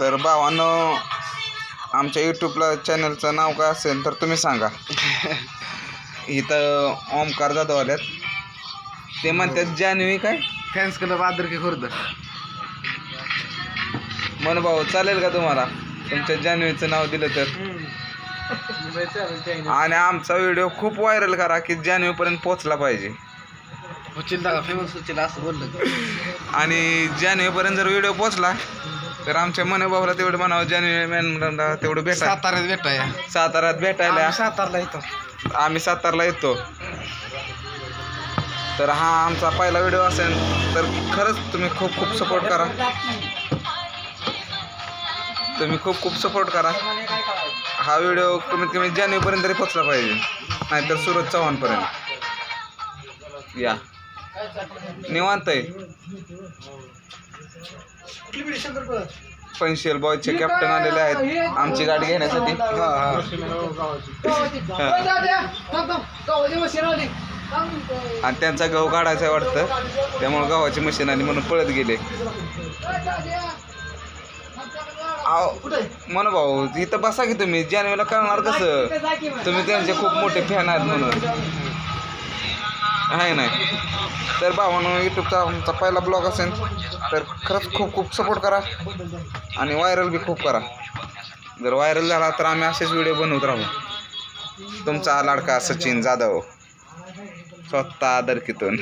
तर भावांनो, आमच्या यूट्यूबला चॅनलचं नाव काय असेल तर तुम्ही सांगा. इथं ओमकार जाधव आल्यात. ते म्हणतात जान्हवी काय फॅन्स क्लब आदरकी खुर्द. मन भाऊ चालेल का तुम्हाला तुमच्या जान्हवीचं नाव दिलं तर? आणि आमचा व्हिडिओ खूप व्हायरल करा की जान्हवीपर्यंत पोहोचला पाहिजे. फेमस उचल असं बोललं. आणि जान्हवीपर्यंत जर व्हिडिओ पोहोचला तर आमच्या मनोभावाला तेवढं म्हणावं, जान्हवी मॅनला तेवढं भेटा. साताऱ्यात भेटाया. साताऱ्यात भेटायला सातारला येतो. आम्ही सातारला येतो. तर हा आमचा पहिला व्हिडिओ असेल तर खरंच तुम्ही खूप खूप सपोर्ट करा. तुम्ही खूप खूप सपोर्ट करा. हा व्हिडिओ कमीत कमी जान्हवीपर्यंत तरी पोचला पाहिजे, नाहीतर सूरज चव्हाणपर्यंत. या निवांत आहे. पेन्शिल बॉयचे कॅप्टन आलेले आहेत आमची गाडी घेण्यासाठी. आणि त्यांचा गहू काढायचा वाटतं, त्यामुळे गव्हाची मशीन आली म्हणून पळत गेले. मन भाऊ इथं बसा की तुम्ही, जान्हवीला कळणार कसं तुम्ही त्यांचे खूप मोठे फॅन आहेत म्हणून, आहे नाही. तर भावानं यूट्यूबचा आमचा पहिला ब्लॉग असेल तर खरंच खूप खूप सपोर्ट करा आणि व्हायरल बी खूप करा. जर व्हायरल झाला तर आम्ही असेच व्हिडिओ बनवत राहू. तुमचा लाडका सचिन जाधव, स्वतः आदरकीतून.